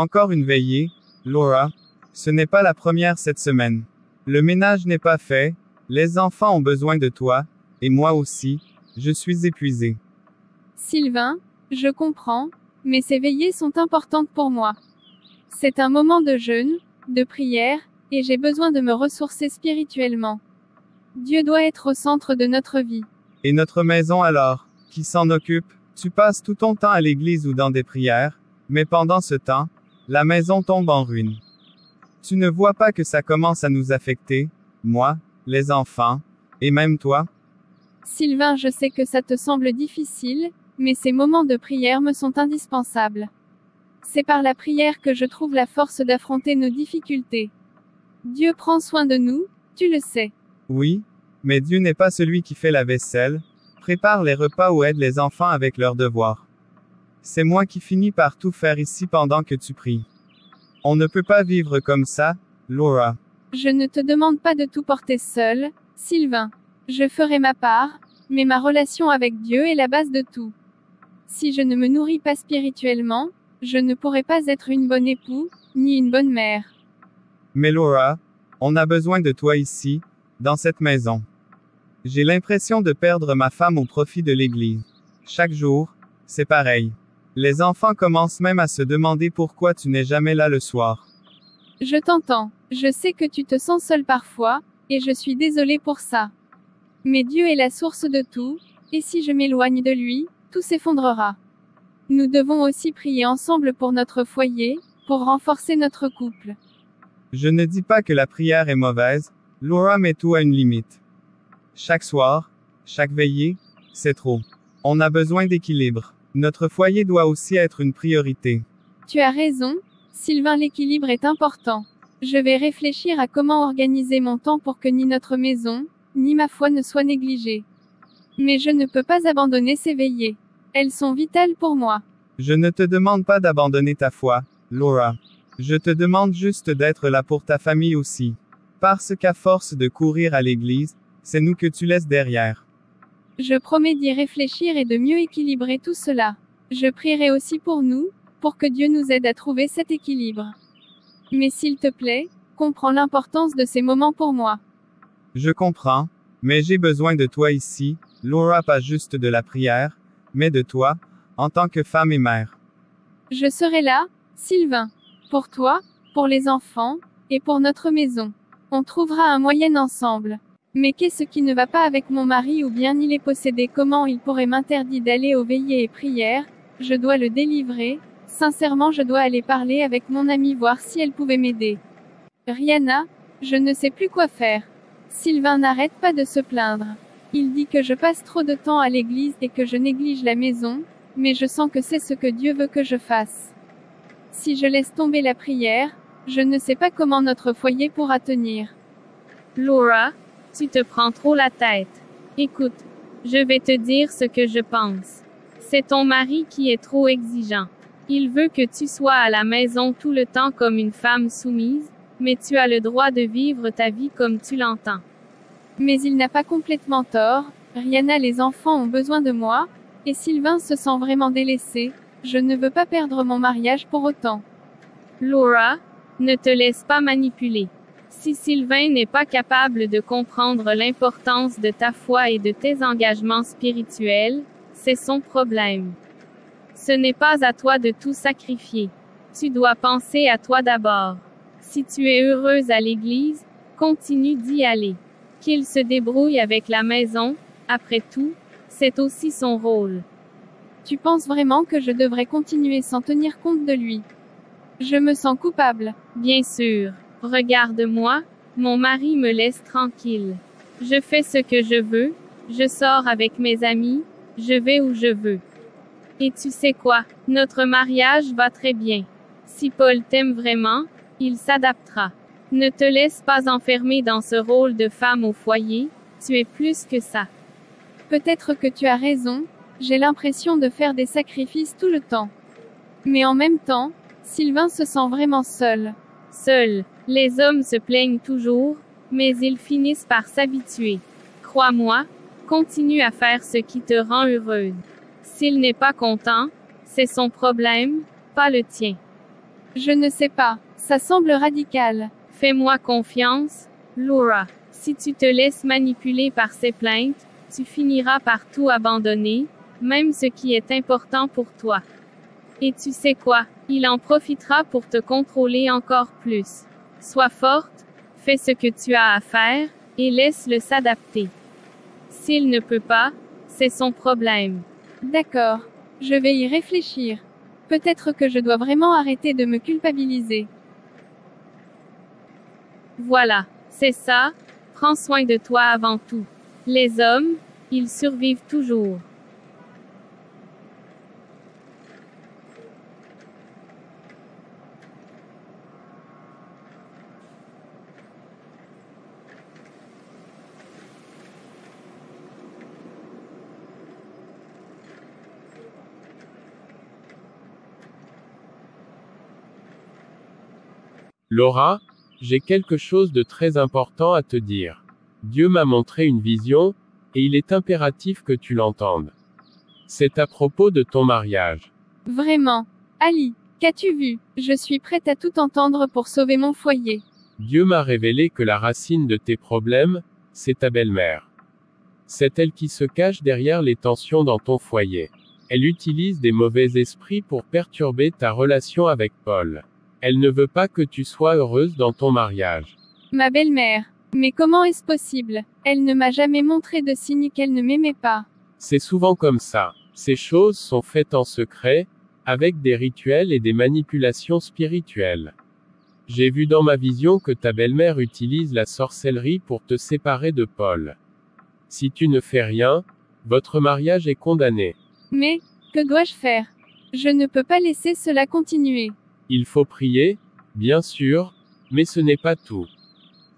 Encore une veillée, Laura. Ce n'est pas la première cette semaine. Le ménage n'est pas fait, les enfants ont besoin de toi, et moi aussi, je suis épuisée. Sylvain, je comprends, mais ces veillées sont importantes pour moi. C'est un moment de jeûne, de prière, et j'ai besoin de me ressourcer spirituellement. Dieu doit être au centre de notre vie. Et notre maison alors, qui s'en occupe? Tu passes tout ton temps à l'église ou dans des prières, mais pendant ce temps, la maison tombe en ruine. Tu ne vois pas que ça commence à nous affecter, moi, les enfants, et même toi? Sylvain, je sais que ça te semble difficile, mais ces moments de prière me sont indispensables. C'est par la prière que je trouve la force d'affronter nos difficultés. Dieu prend soin de nous, tu le sais. Oui, mais Dieu n'est pas celui qui fait la vaisselle, prépare les repas ou aide les enfants avec leurs devoirs. C'est moi qui finis par tout faire ici pendant que tu pries. On ne peut pas vivre comme ça, Laura. Je ne te demande pas de tout porter seul, Sylvain. Je ferai ma part, mais ma relation avec Dieu est la base de tout. Si je ne me nourris pas spirituellement, je ne pourrai pas être une bonne épouse, ni une bonne mère. Mais Laura, on a besoin de toi ici, dans cette maison. J'ai l'impression de perdre ma femme au profit de l'Église. Chaque jour, c'est pareil. Les enfants commencent même à se demander pourquoi tu n'es jamais là le soir. Je t'entends. Je sais que tu te sens seul parfois, et je suis désolée pour ça. Mais Dieu est la source de tout, et si je m'éloigne de lui, tout s'effondrera. Nous devons aussi prier ensemble pour notre foyer, pour renforcer notre couple. Je ne dis pas que la prière est mauvaise, Laura, mais tout a une limite. Chaque soir, chaque veillée, c'est trop. On a besoin d'équilibre. Notre foyer doit aussi être une priorité. Tu as raison, Sylvain, l'équilibre est important. Je vais réfléchir à comment organiser mon temps pour que ni notre maison, ni ma foi ne soient négligées. Mais je ne peux pas abandonner ces veillées. Elles sont vitales pour moi. Je ne te demande pas d'abandonner ta foi, Laura. Je te demande juste d'être là pour ta famille aussi. Parce qu'à force de courir à l'église, c'est nous que tu laisses derrière. Je promets d'y réfléchir et de mieux équilibrer tout cela. Je prierai aussi pour nous, pour que Dieu nous aide à trouver cet équilibre. Mais s'il te plaît, comprends l'importance de ces moments pour moi. Je comprends, mais j'ai besoin de toi ici, Laura, pas juste de la prière, mais de toi, en tant que femme et mère. Je serai là, Sylvain. Pour toi, pour les enfants, et pour notre maison. On trouvera un moyen ensemble. Mais qu'est-ce qui ne va pas avec mon mari ou bien il est possédé? Comment il pourrait m'interdire d'aller aux veillées et prières? Je dois le délivrer. Sincèrement, je dois aller parler avec mon amie voir si elle pouvait m'aider. Rihanna, je ne sais plus quoi faire. Sylvain n'arrête pas de se plaindre. Il dit que je passe trop de temps à l'église et que je néglige la maison, mais je sens que c'est ce que Dieu veut que je fasse. Si je laisse tomber la prière, je ne sais pas comment notre foyer pourra tenir. Laura, tu te prends trop la tête. Écoute, je vais te dire ce que je pense. C'est ton mari qui est trop exigeant. Il veut que tu sois à la maison tout le temps comme une femme soumise, mais tu as le droit de vivre ta vie comme tu l'entends. Mais il n'a pas complètement tort, Rihanna, les enfants ont besoin de moi, et Sylvain se sent vraiment délaissé, je ne veux pas perdre mon mariage pour autant. Laura, ne te laisse pas manipuler. Si Sylvain n'est pas capable de comprendre l'importance de ta foi et de tes engagements spirituels, c'est son problème. Ce n'est pas à toi de tout sacrifier. Tu dois penser à toi d'abord. Si tu es heureuse à l'église, continue d'y aller. Qu'il se débrouille avec la maison, après tout, c'est aussi son rôle. Tu penses vraiment que je devrais continuer sans tenir compte de lui? Je me sens coupable. Bien sûr. Regarde-moi, mon mari me laisse tranquille. Je fais ce que je veux, je sors avec mes amis, je vais où je veux. Et tu sais quoi, notre mariage va très bien. Si Paul t'aime vraiment, il s'adaptera. Ne te laisse pas enfermer dans ce rôle de femme au foyer, tu es plus que ça. Peut-être que tu as raison, j'ai l'impression de faire des sacrifices tout le temps. Mais en même temps, Sylvain se sent vraiment seul. Seul. Les hommes se plaignent toujours, mais ils finissent par s'habituer. Crois-moi, continue à faire ce qui te rend heureuse. S'il n'est pas content, c'est son problème, pas le tien. Je ne sais pas. Ça semble radical. Fais-moi confiance, Laura. Si tu te laisses manipuler par ces plaintes, tu finiras par tout abandonner, même ce qui est important pour toi. Et tu sais quoi? Il en profitera pour te contrôler encore plus. Sois forte, fais ce que tu as à faire, et laisse-le s'adapter. S'il ne peut pas, c'est son problème. D'accord. Je vais y réfléchir. Peut-être que je dois vraiment arrêter de me culpabiliser. Voilà, c'est ça, prends soin de toi avant tout. Les hommes, ils survivent toujours. Laura, j'ai quelque chose de très important à te dire. Dieu m'a montré une vision, et il est impératif que tu l'entendes. C'est à propos de ton mariage. Vraiment. Ali, qu'as-tu vu? Je suis prête à tout entendre pour sauver mon foyer. Dieu m'a révélé que la racine de tes problèmes, c'est ta belle-mère. C'est elle qui se cache derrière les tensions dans ton foyer. Elle utilise des mauvais esprits pour perturber ta relation avec Paul. Elle ne veut pas que tu sois heureuse dans ton mariage. Ma belle-mère. Mais comment est-ce possible? Elle ne m'a jamais montré de signe qu'elle ne m'aimait pas. C'est souvent comme ça. Ces choses sont faites en secret, avec des rituels et des manipulations spirituelles. J'ai vu dans ma vision que ta belle-mère utilise la sorcellerie pour te séparer de Paul. Si tu ne fais rien, votre mariage est condamné. Mais, que dois-je faire? Je ne peux pas laisser cela continuer. Il faut prier, bien sûr, mais ce n'est pas tout.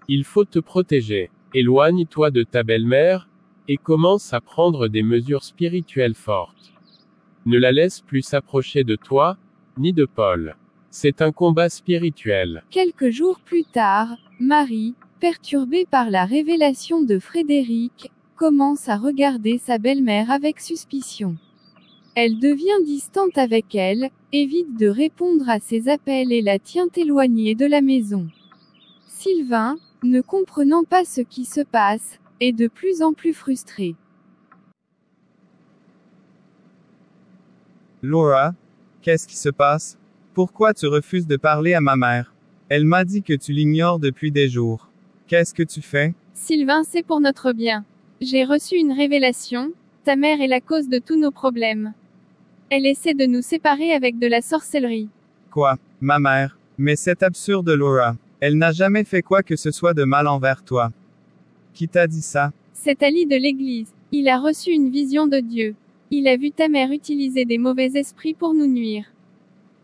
Il faut te protéger. Éloigne-toi de ta belle-mère, et commence à prendre des mesures spirituelles fortes. Ne la laisse plus s'approcher de toi, ni de Paul. C'est un combat spirituel. Quelques jours plus tard, Marie, perturbée par la révélation de Frédéric, commence à regarder sa belle-mère avec suspicion. Elle devient distante avec elle, évite de répondre à ses appels et la tient éloignée de la maison. Sylvain, ne comprenant pas ce qui se passe, est de plus en plus frustré. Laura, qu'est-ce qui se passe? Pourquoi tu refuses de parler à ma mère? Elle m'a dit que tu l'ignores depuis des jours. Qu'est-ce que tu fais? Sylvain, c'est pour notre bien. J'ai reçu une révélation. Ta mère est la cause de tous nos problèmes. Elle essaie de nous séparer avec de la sorcellerie. Quoi? Ma mère? Mais c'est absurde, Laura. Elle n'a jamais fait quoi que ce soit de mal envers toi. Qui t'a dit ça? C'est Ali de l'église. Il a reçu une vision de Dieu. Il a vu ta mère utiliser des mauvais esprits pour nous nuire.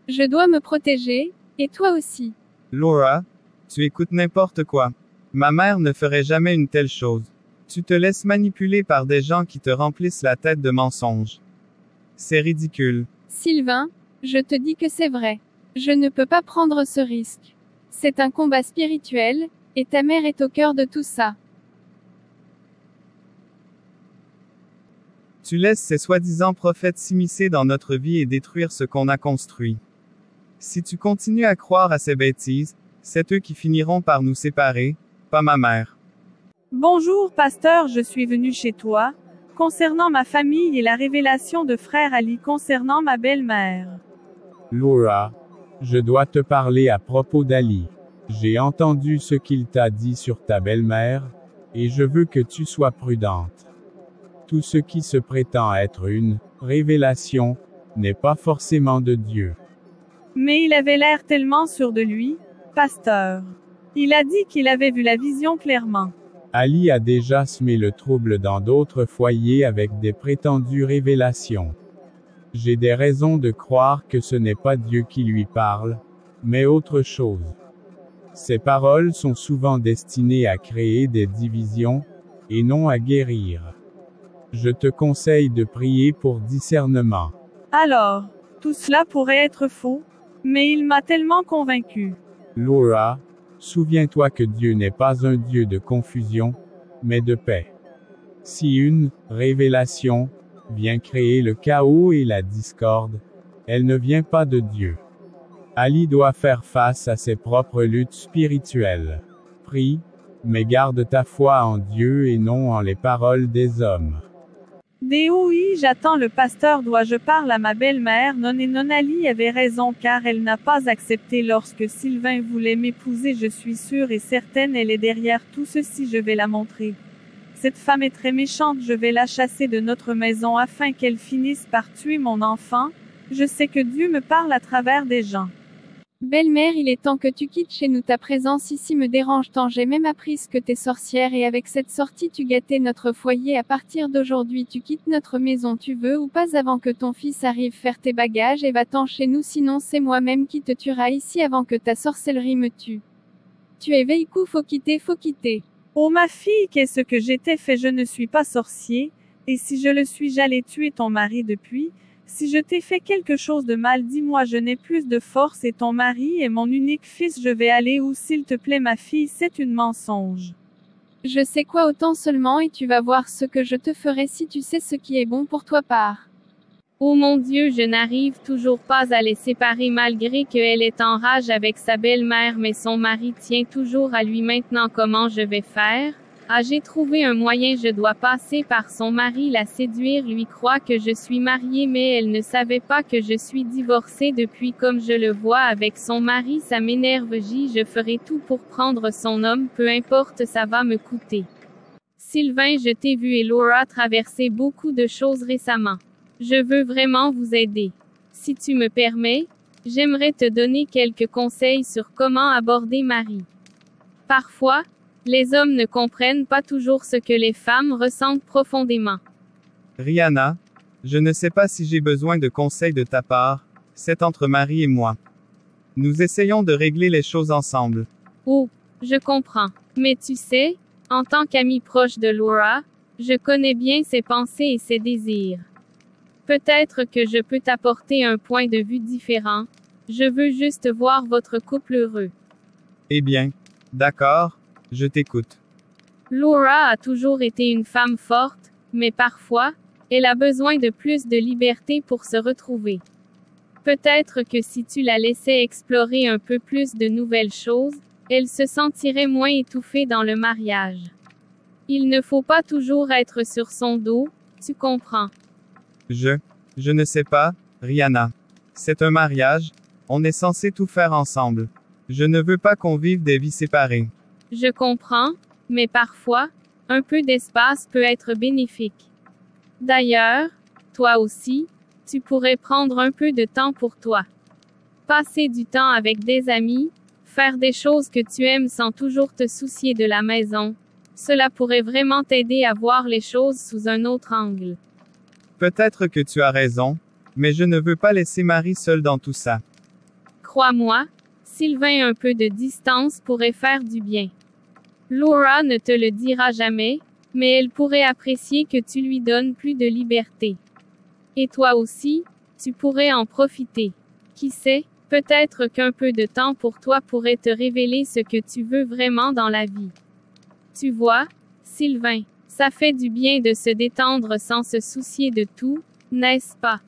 Je dois me protéger, et toi aussi. Laura, tu écoutes n'importe quoi. Ma mère ne ferait jamais une telle chose. Tu te laisses manipuler par des gens qui te remplissent la tête de mensonges. C'est ridicule. Sylvain, je te dis que c'est vrai. Je ne peux pas prendre ce risque. C'est un combat spirituel, et ta mère est au cœur de tout ça. Tu laisses ces soi-disant prophètes s'immiscer dans notre vie et détruire ce qu'on a construit. Si tu continues à croire à ces bêtises, c'est eux qui finiront par nous séparer, pas ma mère. Bonjour pasteur, je suis venu chez toi, concernant ma famille et la révélation de frère Ali concernant ma belle-mère. Laura, je dois te parler à propos d'Ali. J'ai entendu ce qu'il t'a dit sur ta belle-mère, et je veux que tu sois prudente. Tout ce qui se prétend être une révélation n'est pas forcément de Dieu. Mais il avait l'air tellement sûr de lui, pasteur. Il a dit qu'il avait vu la vision clairement. Ali a déjà semé le trouble dans d'autres foyers avec des prétendues révélations. J'ai des raisons de croire que ce n'est pas Dieu qui lui parle, mais autre chose. Ces paroles sont souvent destinées à créer des divisions, et non à guérir. Je te conseille de prier pour discernement. Alors, tout cela pourrait être faux, mais il m'a tellement convaincu. Laura, souviens-toi que Dieu n'est pas un Dieu de confusion, mais de paix. Si une révélation vient créer le chaos et la discorde, elle ne vient pas de Dieu. Ali doit faire face à ses propres luttes spirituelles. Prie, mais garde ta foi en Dieu et non en les paroles des hommes. Oui, j'attends le pasteur. Dois-je parler à ma belle-mère? Non et non, Ali avait raison car elle n'a pas accepté lorsque Sylvain voulait m'épouser. Je suis sûre et certaine elle est derrière tout ceci. Je vais la montrer. Cette femme est très méchante. Je vais la chasser de notre maison afin qu'elle finisse par tuer mon enfant. Je sais que Dieu me parle à travers des gens. Belle-mère, il est temps que tu quittes chez nous. Ta présence ici me dérange tant. J'ai même appris ce que t'es sorcière et avec cette sortie tu gâtais notre foyer. À partir d'aujourd'hui tu quittes notre maison. Tu veux ou pas avant que ton fils arrive faire tes bagages et va-t'en chez nous sinon c'est moi-même qui te tuera ici avant que ta sorcellerie me tue. Tu es Veikou, faut quitter, faut quitter. Oh ma fille, qu'est-ce que j'étais fait? Je ne suis pas sorcier, et si je le suis j'allais tuer ton mari depuis. Si je t'ai fait quelque chose de mal, dis-moi, je n'ai plus de force et ton mari est mon unique fils. Je vais aller où s'il te plaît ma fille, c'est une mensonge. Je sais quoi autant seulement et tu vas voir ce que je te ferai si tu sais ce qui est bon pour toi part. Oh mon Dieu, je n'arrive toujours pas à les séparer malgré qu'elle est en rage avec sa belle-mère mais son mari tient toujours à lui. Maintenant comment je vais faire? Ah, j'ai trouvé un moyen, je dois passer par son mari, la séduire, lui croire que je suis mariée mais elle ne savait pas que je suis divorcée depuis comme je le vois avec son mari, ça m'énerve. Je ferai tout pour prendre son homme, peu importe ça va me coûter. Sylvain, je t'ai vu et Laura traverser beaucoup de choses récemment. Je veux vraiment vous aider. Si tu me permets, j'aimerais te donner quelques conseils sur comment aborder Marie. Parfois, les hommes ne comprennent pas toujours ce que les femmes ressentent profondément. Rihanna, je ne sais pas si j'ai besoin de conseils de ta part, c'est entre Marie et moi. Nous essayons de régler les choses ensemble. Oh, je comprends. Mais tu sais, en tant qu'ami proche de Laura, je connais bien ses pensées et ses désirs. Peut-être que je peux t'apporter un point de vue différent. Je veux juste voir votre couple heureux. Eh bien, d'accord. Je t'écoute. Laura a toujours été une femme forte, mais parfois, elle a besoin de plus de liberté pour se retrouver. Peut-être que si tu la laissais explorer un peu plus de nouvelles choses, elle se sentirait moins étouffée dans le mariage. Il ne faut pas toujours être sur son dos, tu comprends. Je ne sais pas, Rihanna. C'est un mariage, on est censé tout faire ensemble. Je ne veux pas qu'on vive des vies séparées. Je comprends, mais parfois, un peu d'espace peut être bénéfique. D'ailleurs, toi aussi, tu pourrais prendre un peu de temps pour toi. Passer du temps avec des amis, faire des choses que tu aimes sans toujours te soucier de la maison, cela pourrait vraiment t'aider à voir les choses sous un autre angle. Peut-être que tu as raison, mais je ne veux pas laisser Marie seule dans tout ça. Crois-moi, Sylvain, un peu de distance pourrait faire du bien. Laura ne te le dira jamais, mais elle pourrait apprécier que tu lui donnes plus de liberté. Et toi aussi, tu pourrais en profiter. Qui sait, peut-être qu'un peu de temps pour toi pourrait te révéler ce que tu veux vraiment dans la vie. Tu vois, Sylvain, ça fait du bien de se détendre sans se soucier de tout, n'est-ce pas?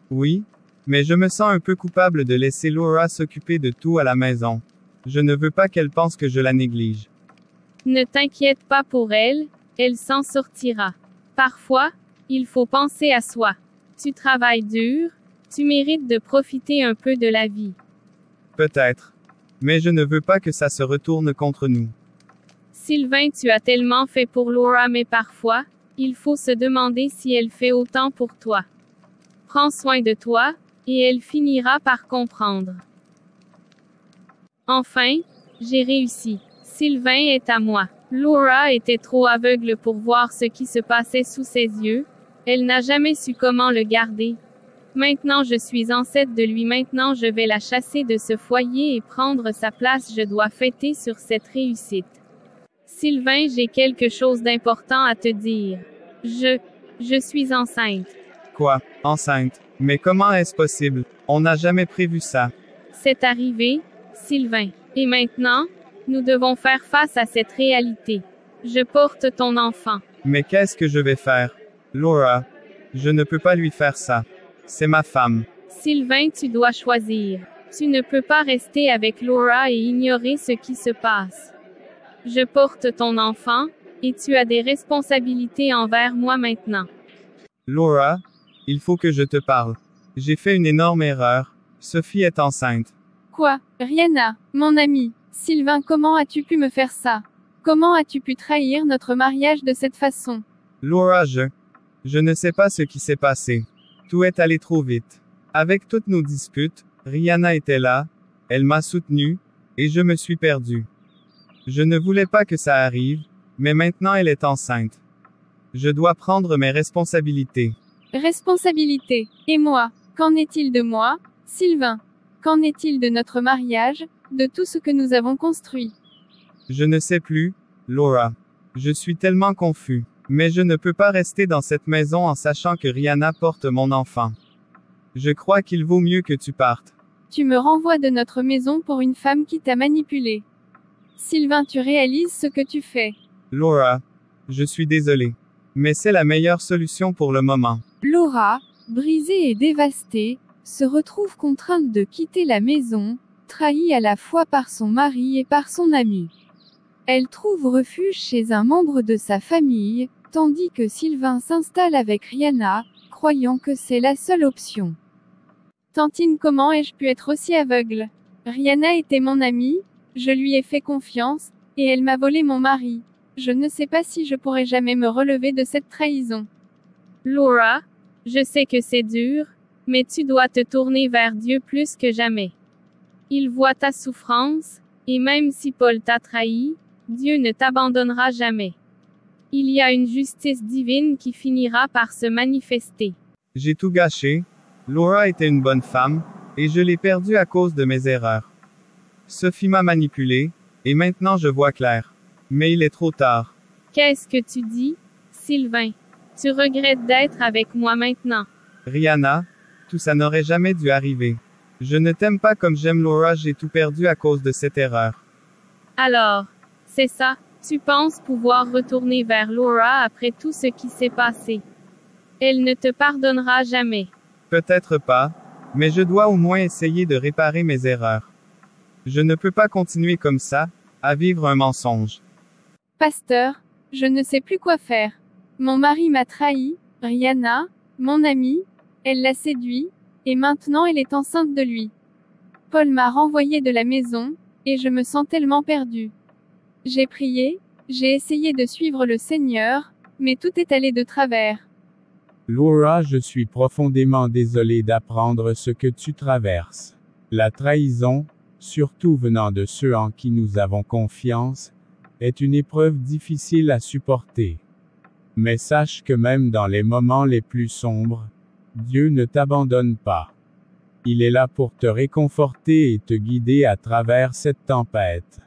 Oui, mais je me sens un peu coupable de laisser Laura s'occuper de tout à la maison. Je ne veux pas qu'elle pense que je la néglige. Ne t'inquiète pas pour elle, elle s'en sortira. Parfois, il faut penser à soi. Tu travailles dur, tu mérites de profiter un peu de la vie. Peut-être. Mais je ne veux pas que ça se retourne contre nous. Sylvain, tu as tellement fait pour Laura, mais parfois, il faut se demander si elle fait autant pour toi. Prends soin de toi, et elle finira par comprendre. Enfin, j'ai réussi. Sylvain est à moi. Laura était trop aveugle pour voir ce qui se passait sous ses yeux. Elle n'a jamais su comment le garder. Maintenant je suis enceinte de lui. Maintenant je vais la chasser de ce foyer et prendre sa place. Je dois fêter sur cette réussite. Sylvain, j'ai quelque chose d'important à te dire. Je suis enceinte. Quoi? Enceinte? Mais comment est-ce possible? On n'a jamais prévu ça. C'est arrivé, Sylvain. Et maintenant, nous devons faire face à cette réalité. Je porte ton enfant. Mais qu'est-ce que je vais faire? Laura, je ne peux pas lui faire ça. C'est ma femme. Sylvain, tu dois choisir. Tu ne peux pas rester avec Laura et ignorer ce qui se passe. Je porte ton enfant, et tu as des responsabilités envers moi maintenant. Laura, il faut que je te parle. J'ai fait une énorme erreur. Sophie est enceinte. Quoi, Rihanna, mon ami, Sylvain, comment as-tu pu me faire ça? Comment as-tu pu trahir notre mariage de cette façon? Laura, je ne sais pas ce qui s'est passé. Tout est allé trop vite. Avec toutes nos disputes, Rihanna était là, elle m'a soutenu, et je me suis perdu. Je ne voulais pas que ça arrive, mais maintenant elle est enceinte. Je dois prendre mes responsabilités. Responsabilité. Et moi, qu'en est-il de moi, Sylvain? Qu'en est-il de notre mariage, de tout ce que nous avons construit? Je ne sais plus, Laura. Je suis tellement confus. Mais je ne peux pas rester dans cette maison en sachant que Rihanna porte mon enfant. Je crois qu'il vaut mieux que tu partes. Tu me renvoies de notre maison pour une femme qui t'a manipulé. Sylvain, tu réalises ce que tu fais. Laura, je suis désolé. Mais c'est la meilleure solution pour le moment. Laura, brisée et dévastée, se retrouve contrainte de quitter la maison, trahie à la fois par son mari et par son ami. Elle trouve refuge chez un membre de sa famille, tandis que Sylvain s'installe avec Rihanna, croyant que c'est la seule option. Tantine, comment ai-je pu être aussi aveugle? Rihanna était mon amie, je lui ai fait confiance, et elle m'a volé mon mari. Je ne sais pas si je pourrai jamais me relever de cette trahison. Laura, je sais que c'est dur, mais tu dois te tourner vers Dieu plus que jamais. Il voit ta souffrance, et même si Paul t'a trahi, Dieu ne t'abandonnera jamais. Il y a une justice divine qui finira par se manifester. J'ai tout gâché. Laura était une bonne femme, et je l'ai perdue à cause de mes erreurs. Sophie m'a manipulé, et maintenant je vois clair. Mais il est trop tard. Qu'est-ce que tu dis, Sylvain? Tu regrettes d'être avec moi maintenant. Rihanna, tout ça n'aurait jamais dû arriver. Je ne t'aime pas comme j'aime Laura, j'ai tout perdu à cause de cette erreur. Alors, c'est ça, tu penses pouvoir retourner vers Laura après tout ce qui s'est passé. Elle ne te pardonnera jamais. Peut-être pas, mais je dois au moins essayer de réparer mes erreurs. Je ne peux pas continuer comme ça, à vivre un mensonge. Pasteur, je ne sais plus quoi faire. Mon mari m'a trahi, Rihanna, mon amie, elle l'a séduit, et maintenant elle est enceinte de lui. Paul m'a renvoyé de la maison, et je me sens tellement perdue. J'ai prié, j'ai essayé de suivre le Seigneur, mais tout est allé de travers. Laura, je suis profondément désolé d'apprendre ce que tu traverses. La trahison, surtout venant de ceux en qui nous avons confiance, est une épreuve difficile à supporter. Mais sache que même dans les moments les plus sombres, Dieu ne t'abandonne pas. Il est là pour te réconforter et te guider à travers cette tempête.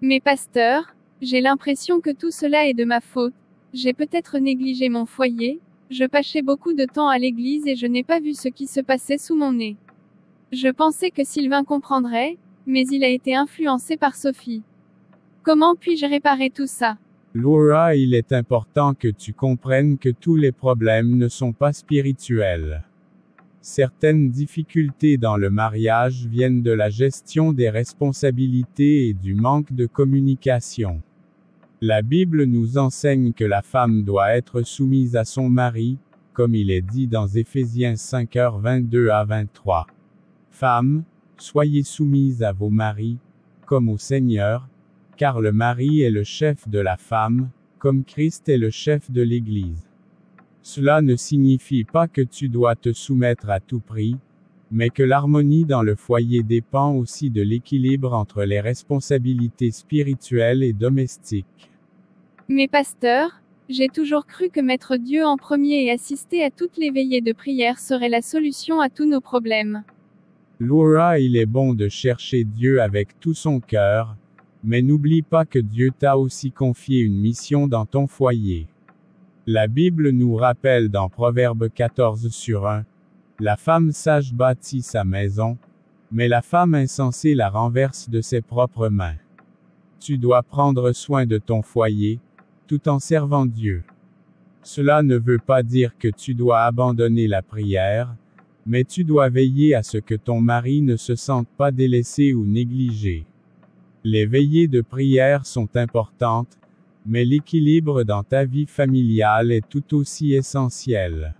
Mais pasteur, j'ai l'impression que tout cela est de ma faute. J'ai peut-être négligé mon foyer, je passais beaucoup de temps à l'église et je n'ai pas vu ce qui se passait sous mon nez. Je pensais que Sylvain comprendrait, mais il a été influencé par Sophie. Comment puis-je réparer tout ça? Laura, il est important que tu comprennes que tous les problèmes ne sont pas spirituels. Certaines difficultés dans le mariage viennent de la gestion des responsabilités et du manque de communication. La Bible nous enseigne que la femme doit être soumise à son mari, comme il est dit dans Éphésiens 5h22 à 23. Femmes, soyez soumises à vos maris, comme au Seigneur, car le mari est le chef de la femme, comme Christ est le chef de l'Église. Cela ne signifie pas que tu dois te soumettre à tout prix, mais que l'harmonie dans le foyer dépend aussi de l'équilibre entre les responsabilités spirituelles et domestiques. Mais pasteur, j'ai toujours cru que mettre Dieu en premier et assister à toutes les veillées de prière serait la solution à tous nos problèmes. Laura, il est bon de chercher Dieu avec tout son cœur, mais n'oublie pas que Dieu t'a aussi confié une mission dans ton foyer. La Bible nous rappelle dans Proverbe 14/1, la femme sage bâtit sa maison, mais la femme insensée la renverse de ses propres mains. Tu dois prendre soin de ton foyer, tout en servant Dieu. Cela ne veut pas dire que tu dois abandonner la prière, Mais tu dois veiller à ce que ton mari ne se sente pas délaissé ou négligé. Les veillées de prière sont importantes, mais l'équilibre dans ta vie familiale est tout aussi essentiel.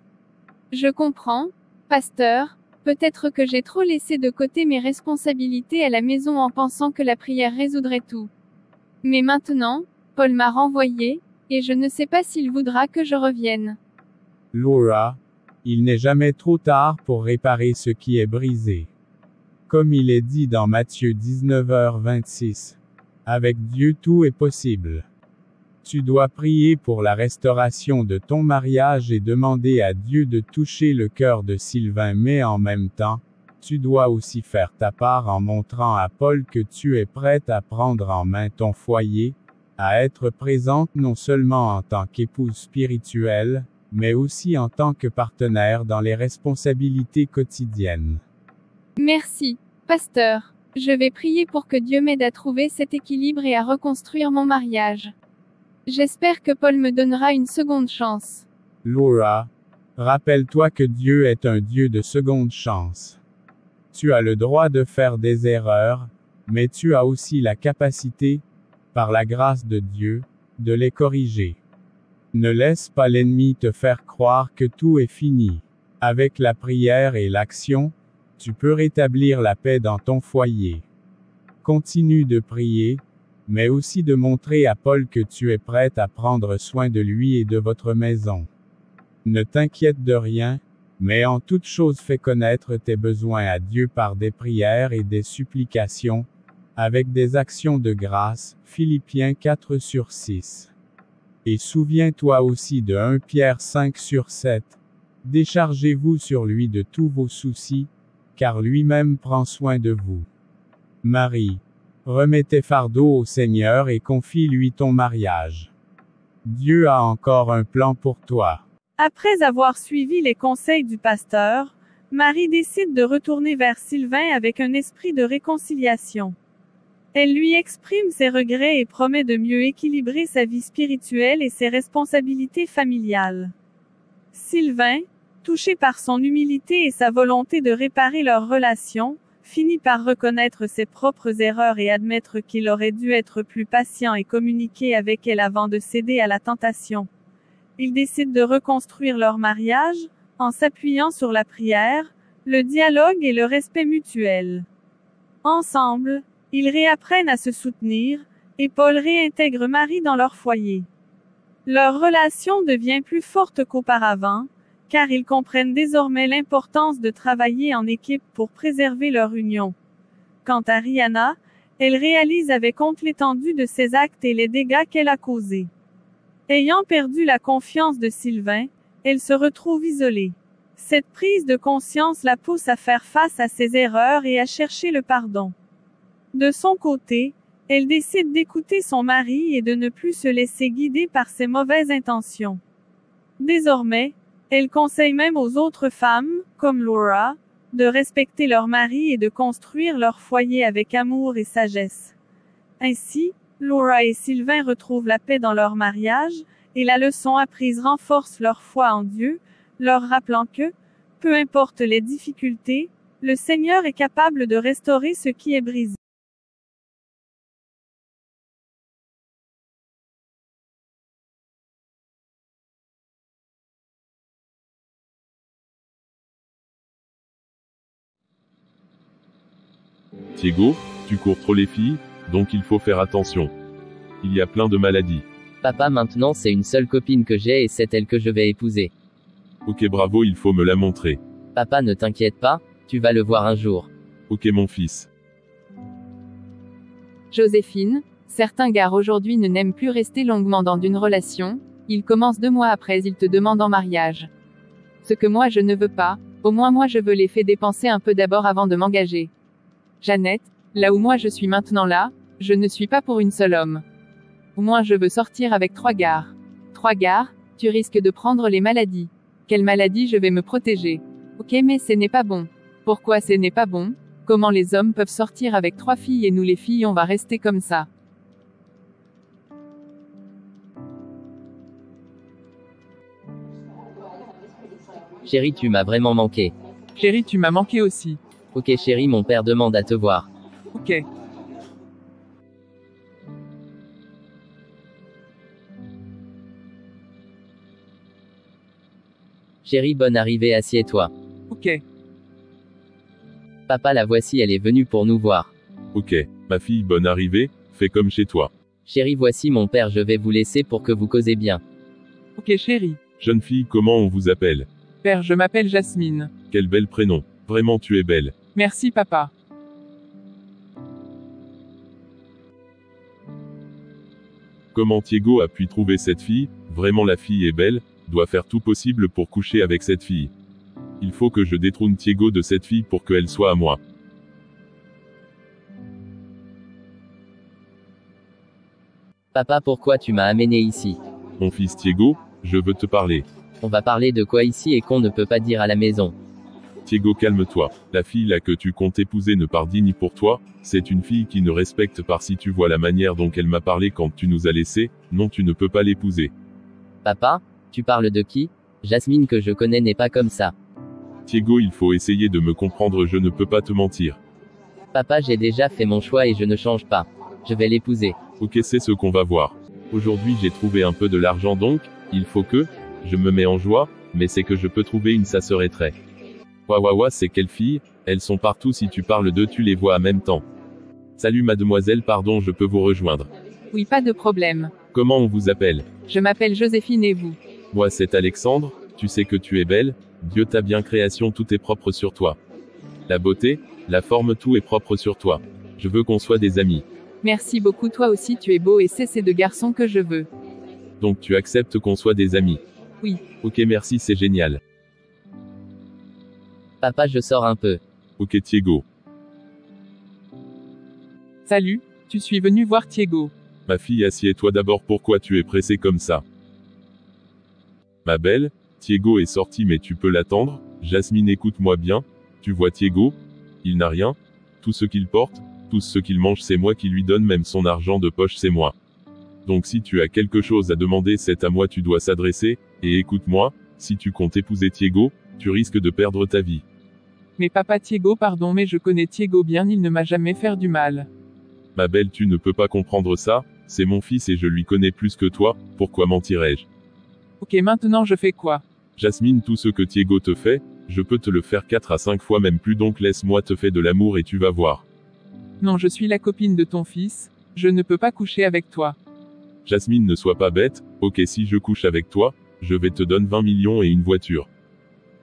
Je comprends, pasteur, peut-être que j'ai trop laissé de côté mes responsabilités à la maison en pensant que la prière résoudrait tout. Mais maintenant, Paul m'a renvoyé, et je ne sais pas s'il voudra que je revienne. Laura, il n'est jamais trop tard pour réparer ce qui est brisé. Comme il est dit dans Matthieu 19h26. Avec Dieu tout est possible. Tu dois prier pour la restauration de ton mariage et demander à Dieu de toucher le cœur de Sylvain, mais en même temps, tu dois aussi faire ta part en montrant à Paul que tu es prête à prendre en main ton foyer, à être présente non seulement en tant qu'épouse spirituelle, mais aussi en tant que partenaire dans les responsabilités quotidiennes. Merci, pasteur. Je vais prier pour que Dieu m'aide à trouver cet équilibre et à reconstruire mon mariage. J'espère que Paul me donnera une seconde chance. Laura, rappelle-toi que Dieu est un Dieu de seconde chance. Tu as le droit de faire des erreurs, mais tu as aussi la capacité, par la grâce de Dieu, de les corriger. Ne laisse pas l'ennemi te faire croire que tout est fini. Avec la prière et l'action, tu peux rétablir la paix dans ton foyer. Continue de prier, mais aussi de montrer à Paul que tu es prête à prendre soin de lui et de votre maison. Ne t'inquiète de rien, mais en toute chose fais connaître tes besoins à Dieu par des prières et des supplications, avec des actions de grâce. Philippiens 4/6. Et souviens-toi aussi de 1 Pierre 5/7. Déchargez-vous sur lui de tous vos soucis, car lui-même prend soin de vous. Marie, remets tes fardeaux au Seigneur et confie-lui ton mariage. Dieu a encore un plan pour toi. Après avoir suivi les conseils du pasteur, Marie décide de retourner vers Sylvain avec un esprit de réconciliation. Elle lui exprime ses regrets et promet de mieux équilibrer sa vie spirituelle et ses responsabilités familiales. Sylvain, touché par son humilité et sa volonté de réparer leur relation, finit par reconnaître ses propres erreurs et admettre qu'il aurait dû être plus patient et communiquer avec elle avant de céder à la tentation. Ils décident de reconstruire leur mariage, en s'appuyant sur la prière, le dialogue et le respect mutuel. Ensemble, ils réapprennent à se soutenir, et Paul réintègre Marie dans leur foyer. Leur relation devient plus forte qu'auparavant, car ils comprennent désormais l'importance de travailler en équipe pour préserver leur union. Quant à Rihanna, elle réalise avec honte l'étendue de ses actes et les dégâts qu'elle a causés. Ayant perdu la confiance de Sylvain, elle se retrouve isolée. Cette prise de conscience la pousse à faire face à ses erreurs et à chercher le pardon. De son côté, elle décide d'écouter son mari et de ne plus se laisser guider par ses mauvaises intentions. Désormais, elle conseille même aux autres femmes, comme Laura, de respecter leur mari et de construire leur foyer avec amour et sagesse. Ainsi, Laura et Sylvain retrouvent la paix dans leur mariage, et la leçon apprise renforce leur foi en Dieu, leur rappelant que, peu importe les difficultés, le Seigneur est capable de restaurer ce qui est brisé. Diego, tu cours trop les filles, donc il faut faire attention. Il y a plein de maladies. Papa, maintenant c'est une seule copine que j'ai et c'est elle que je vais épouser. Ok, bravo, il faut me la montrer. Papa, ne t'inquiète pas, tu vas le voir un jour. Ok, mon fils. Joséphine, certains gars aujourd'hui ne n'aiment plus rester longuement dans une relation, ils commencent 2 mois après, ils te demandent en mariage. Ce que moi je ne veux pas, au moins moi je veux les faire dépenser un peu d'abord avant de m'engager. Jeannette, là où moi je suis maintenant là, je ne suis pas pour une seule homme. Au moins je veux sortir avec 3 gars. 3 gars, tu risques de prendre les maladies. Quelle maladie je vais me protéger? Ok, mais ce n'est pas bon. Pourquoi ce n'est pas bon? Comment les hommes peuvent sortir avec 3 filles et nous les filles on va rester comme ça? Chérie, tu m'as vraiment manqué. Chérie, tu m'as manqué aussi. Ok chérie, mon père demande à te voir. Ok. Chérie, bonne arrivée, assieds-toi. Ok. Papa, la voici, elle est venue pour nous voir. Ok, ma fille, bonne arrivée, fais comme chez toi. Chérie, voici mon père, je vais vous laisser pour que vous causez bien. Ok chérie. Jeune fille, comment on vous appelle? Père, je m'appelle Jasmine. Quel bel prénom. Vraiment tu es belle. Merci papa. Comment Thiego a pu trouver cette fille? Vraiment la fille est belle, doit faire tout possible pour coucher avec cette fille. Il faut que je détrône Thiego de cette fille pour qu'elle soit à moi. Papa, pourquoi tu m'as amené ici? Mon fils Thiego, je veux te parler. On va parler de quoi ici et qu'on ne peut pas dire à la maison? Thiego, calme-toi. La fille là que tu comptes épouser ne part digne pour toi, c'est une fille qui ne respecte pas. Si tu vois la manière dont elle m'a parlé quand tu nous as laissés, non, tu ne peux pas l'épouser. Papa, tu parles de qui? Jasmine que je connais n'est pas comme ça. Thiego, il faut essayer de me comprendre, je ne peux pas te mentir. Papa, j'ai déjà fait mon choix et je ne change pas. Je vais l'épouser. Ok, c'est ce qu'on va voir. Aujourd'hui j'ai trouvé un peu de l'argent donc, il faut que, je me mets en joie, mais c'est que je peux trouver une, ça serait très. Waouh, c'est quelle fille? Elles sont partout, si tu parles d'eux tu les vois en même temps. Salut mademoiselle, pardon, je peux vous rejoindre? Oui, pas de problème. Comment on vous appelle? Je m'appelle Joséphine et vous? Moi c'est Alexandre, tu sais que tu es belle, Dieu t'a bien création, tout est propre sur toi. La beauté, la forme, tout est propre sur toi. Je veux qu'on soit des amis. Merci beaucoup, toi aussi tu es beau et c'est ces deux garçons que je veux. Donc tu acceptes qu'on soit des amis? Oui. Ok, merci, c'est génial. Papa, je sors un peu. Ok Thiego. Salut, tu suis venu voir Thiego. Ma fille, assieds-toi d'abord, pourquoi tu es pressée comme ça? Ma belle, Thiego est sorti mais tu peux l'attendre. Jasmine, écoute-moi bien. Tu vois Thiego? Il n'a rien. Tout ce qu'il porte, tout ce qu'il mange, c'est moi qui lui donne, même son argent de poche, c'est moi. Donc si tu as quelque chose à demander, c'est à moi tu dois s'adresser, et écoute-moi, si tu comptes épouser Thiego, tu risques de perdre ta vie. Mais papa Thiego, pardon, mais je connais Thiego bien, il ne m'a jamais fait du mal. Ma belle, tu ne peux pas comprendre ça, c'est mon fils et je lui connais plus que toi, pourquoi mentirais-je? Ok, maintenant je fais quoi? Jasmine, tout ce que Thiego te fait, je peux te le faire 4 à 5 fois même plus, donc laisse-moi te faire de l'amour et tu vas voir. Non, je suis la copine de ton fils, je ne peux pas coucher avec toi. Jasmine, ne sois pas bête, ok, si je couche avec toi, je vais te donner 20 millions et une voiture.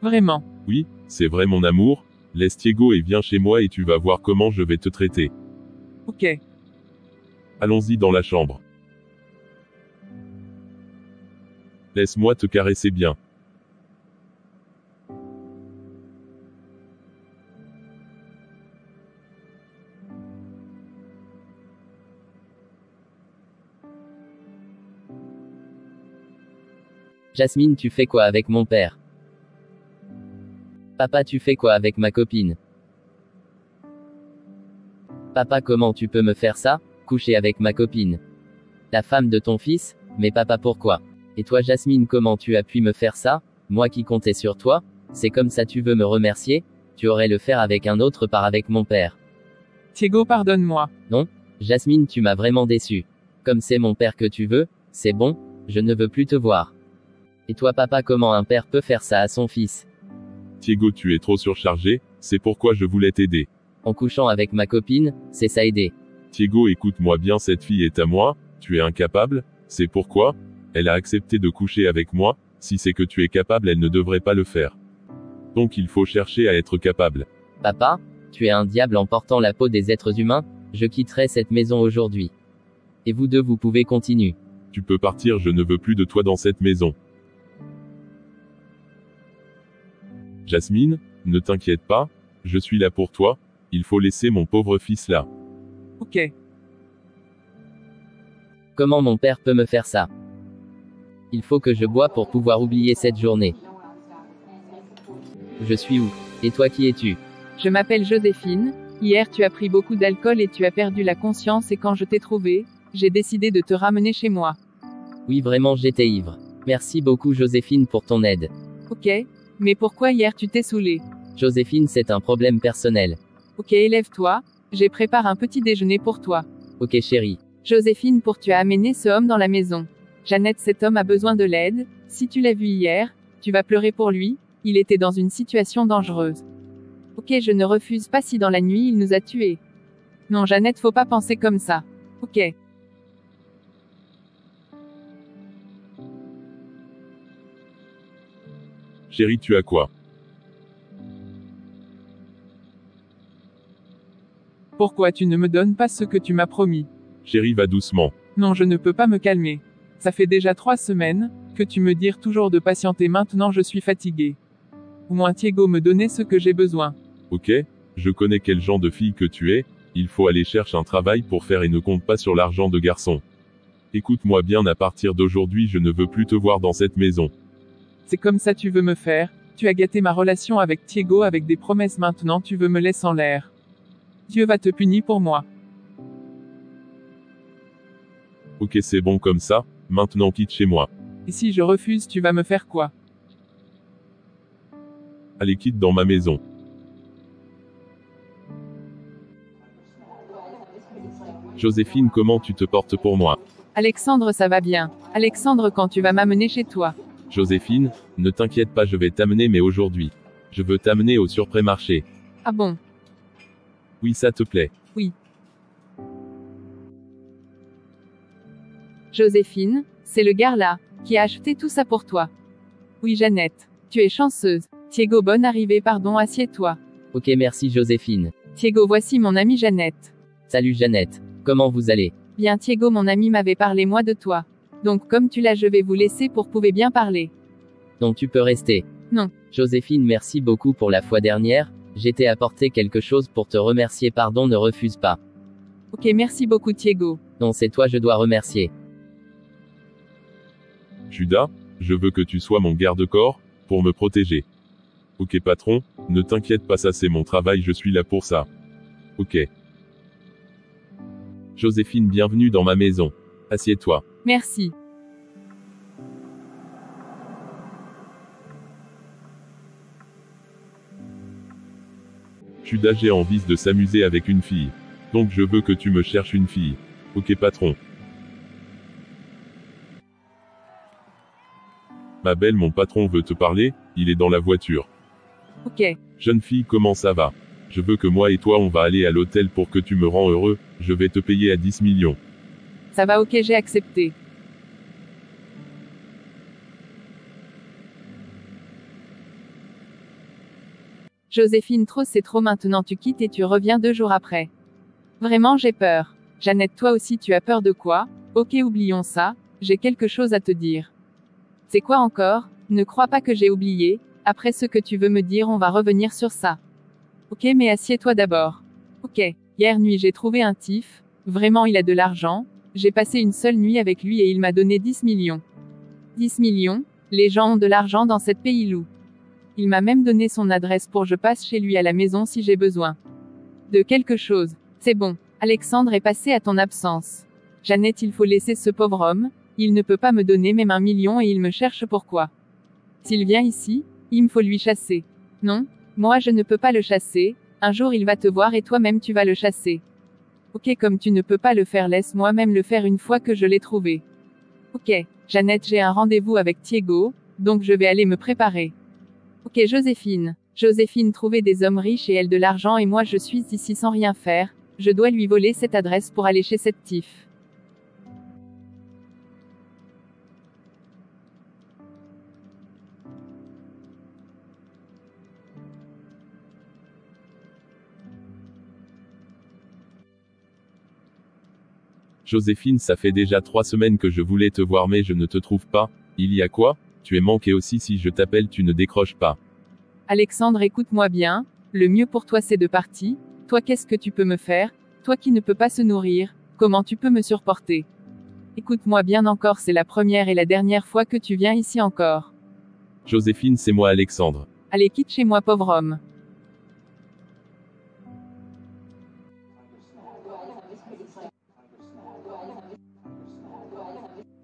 Vraiment? Oui, c'est vrai mon amour, laisse Thiego et viens chez moi et tu vas voir comment je vais te traiter. Ok. Allons-y dans la chambre. Laisse-moi te caresser bien. Jasmine, tu fais quoi avec mon père? Papa, tu fais quoi avec ma copine? Papa, comment tu peux me faire ça? Coucher avec ma copine? La femme de ton fils? Mais papa, pourquoi? Et toi Jasmine, comment tu as pu me faire ça? Moi qui comptais sur toi? C'est comme ça tu veux me remercier? Tu aurais le faire avec un autre, pas avec mon père. Thiego, pardonne-moi. Non? Jasmine, tu m'as vraiment déçu. Comme c'est mon père que tu veux, c'est bon, je ne veux plus te voir. Et toi papa, comment un père peut faire ça à son fils? Thiego, tu es trop surchargé, c'est pourquoi je voulais t'aider. En couchant avec ma copine, c'est ça aider. Thiego, écoute-moi bien, cette fille est à moi, tu es incapable, c'est pourquoi elle a accepté de coucher avec moi, si c'est que tu es capable, elle ne devrait pas le faire. Donc il faut chercher à être capable. Papa, tu es un diable en portant la peau des êtres humains, je quitterai cette maison aujourd'hui. Et vous deux, vous pouvez continuer. Tu peux partir, je ne veux plus de toi dans cette maison. Jasmine, ne t'inquiète pas, je suis là pour toi, il faut laisser mon pauvre fils là. Ok. Comment mon père peut me faire ça? Il faut que je bois pour pouvoir oublier cette journée. Je suis où? Et toi, qui es-tu? Je m'appelle Joséphine, hier tu as pris beaucoup d'alcool et tu as perdu la conscience et quand je t'ai trouvé, j'ai décidé de te ramener chez moi. Oui, vraiment j'étais ivre. Merci beaucoup Joséphine pour ton aide. Ok, mais pourquoi hier tu t'es saoulée? Joséphine, c'est un problème personnel. Ok, élève-toi. J'ai préparé un petit déjeuner pour toi. Ok chérie. Joséphine, pour tu as amené ce homme dans la maison. Jeannette, cet homme a besoin de l'aide. Si tu l'as vu hier, tu vas pleurer pour lui. Il était dans une situation dangereuse. Ok, je ne refuse pas si dans la nuit il nous a tués. Non Jeannette, faut pas penser comme ça. Ok. Chérie, tu as quoi? Pourquoi tu ne me donnes pas ce que tu m'as promis? Chérie, va doucement. Non, je ne peux pas me calmer. Ça fait déjà 3 semaines que tu me dis toujours de patienter, maintenant je suis fatigué. Au moins Thiego me donnait ce que j'ai besoin. Ok, je connais quel genre de fille que tu es, il faut aller chercher un travail pour faire et ne compte pas sur l'argent de garçon. Écoute-moi bien, à partir d'aujourd'hui je ne veux plus te voir dans cette maison. C'est comme ça tu veux me faire? Tu as gâté ma relation avec Thiego avec des promesses, maintenant tu veux me laisser en l'air. Dieu va te punir pour moi. Ok, c'est bon comme ça, maintenant quitte chez moi. Et si je refuse, tu vas me faire quoi? Allez, quitte dans ma maison. Joséphine, comment tu te portes pour moi? Alexandre, ça va bien. Alexandre, quand tu vas m'amener chez toi? Joséphine, ne t'inquiète pas, je vais t'amener, mais aujourd'hui. Je veux t'amener au surpré-marché. Ah bon? Oui, ça te plaît. Oui. Joséphine, c'est le gars là, qui a acheté tout ça pour toi. Oui Jeannette, tu es chanceuse. Thiego, bonne arrivée, pardon, assieds-toi. Ok, merci Joséphine. Thiego, voici mon amie Jeannette. Salut Jeannette. Comment vous allez? Bien Thiego, mon ami m'avait parlé moi de toi. Donc comme tu l'as, je vais vous laisser pour pouvez bien parler. Donc tu peux rester. Non. Joséphine, merci beaucoup pour la fois dernière. J'étais apporté quelque chose pour te remercier, pardon, ne refuse pas. Ok, merci beaucoup Thiego. Non, c'est toi je dois remercier. Judas, je veux que tu sois mon garde-corps, pour me protéger. Ok patron, ne t'inquiète pas, ça c'est mon travail, je suis là pour ça. Ok. Joséphine, bienvenue dans ma maison. Assieds-toi. Merci. Judas, j'ai envie de s'amuser avec une fille. Donc je veux que tu me cherches une fille. Ok patron. Ma belle, mon patron veut te parler, il est dans la voiture. Ok. Jeune fille, comment ça va? Je veux que moi et toi on va aller à l'hôtel pour que tu me rends heureux, je vais te payer à 10 millions. Ça va, ok, j'ai accepté. Joséphine, trop c'est trop, maintenant tu quittes et tu reviens 2 jours après. Vraiment j'ai peur. Jeannette, toi aussi tu as peur de quoi? Ok, oublions ça, j'ai quelque chose à te dire. C'est quoi encore? Ne crois pas que j'ai oublié, après ce que tu veux me dire on va revenir sur ça. Ok, mais assieds-toi d'abord. Ok, hier nuit j'ai trouvé un type, vraiment il a de l'argent, j'ai passé une seule nuit avec lui et il m'a donné 10 millions. 10 millions? Les gens ont de l'argent dans cette pays loup. Il m'a même donné son adresse pour je passe chez lui à la maison si j'ai besoin de quelque chose. C'est bon, Alexandre est passé à ton absence. Jeannette, il faut laisser ce pauvre homme, il ne peut pas me donner même 1 million et il me cherche pourquoi. S'il vient ici, il me faut lui chasser. Non, moi je ne peux pas le chasser, un jour il va te voir et toi-même tu vas le chasser. Ok, comme tu ne peux pas le faire, laisse-moi même le faire une fois que je l'ai trouvé. Ok, Jeannette, j'ai un rendez-vous avec Thiego, donc je vais aller me préparer. Ok Joséphine. Joséphine, trouver des hommes riches et elle de l'argent et moi je suis ici sans rien faire, je dois lui voler cette adresse pour aller chez cette tif. Joséphine, ça fait déjà 3 semaines que je voulais te voir mais je ne te trouve pas, il y a quoi? Tu es manqué aussi, si je t'appelle tu ne décroches pas. Alexandre, écoute-moi bien, le mieux pour toi c'est de partir, toi qu'est-ce que tu peux me faire, toi qui ne peux pas se nourrir, comment tu peux me supporter? Écoute-moi bien encore, c'est la première et la dernière fois que tu viens ici encore. Joséphine, c'est moi Alexandre. Allez, quitte chez moi pauvre homme.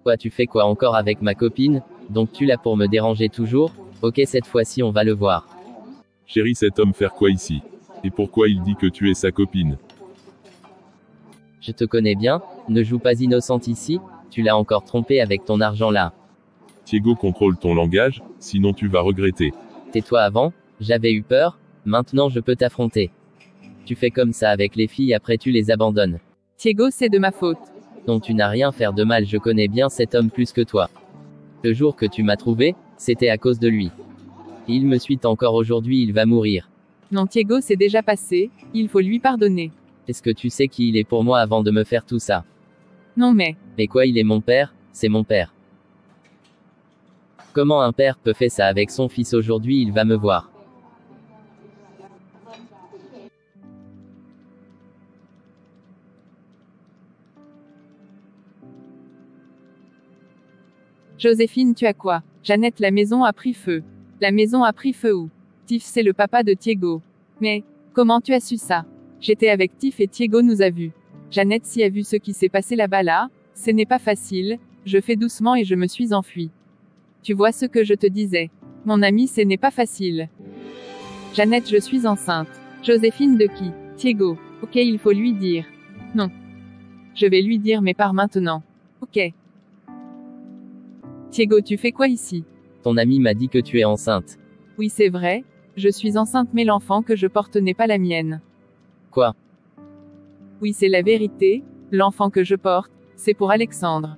Quoi, tu fais quoi encore avec ma copine? Donc tu l'as pour me déranger toujours? Ok, cette fois-ci on va le voir. Chérie, cet homme faire quoi ici? Et pourquoi il dit que tu es sa copine? Je te connais bien, ne joue pas innocente ici, tu l'as encore trompé avec ton argent là. Thiago, contrôle ton langage, sinon tu vas regretter. Tais-toi avant, j'avais eu peur, maintenant je peux t'affronter. Tu fais comme ça avec les filles, après tu les abandonnes. Thiago, c'est de ma faute. Non, tu n'as rien fait de mal, je connais bien cet homme plus que toi. Le jour que tu m'as trouvé, c'était à cause de lui. Il me suit encore aujourd'hui, il va mourir. Non, Thiago, c'est déjà passé, il faut lui pardonner. Est-ce que tu sais qui il est pour moi avant de me faire tout ça? Non mais, Mais quoi, il est mon père, c'est mon père. Comment un père peut faire ça avec son fils aujourd'hui, il va me voir. Joséphine, tu as quoi? Jeannette, la maison a pris feu. La maison a pris feu où? Tiff, c'est le papa de Thiago. Mais, comment tu as su ça? J'étais avec Tiff et Thiago nous a vus. Jeannette s'y a vu ce qui s'est passé là-bas là, ce n'est pas facile, je fais doucement et je me suis enfuie. Tu vois ce que je te disais. Mon ami, ce n'est pas facile. Jeannette, je suis enceinte. Joséphine de qui? Thiago. Ok, il faut lui dire. Non. Je vais lui dire mais par maintenant. Ok. Thiago, tu fais quoi ici? Ton ami m'a dit que tu es enceinte. Oui, c'est vrai, je suis enceinte mais l'enfant que je porte n'est pas la mienne. Quoi? Oui, c'est la vérité, l'enfant que je porte, c'est pour Alexandre.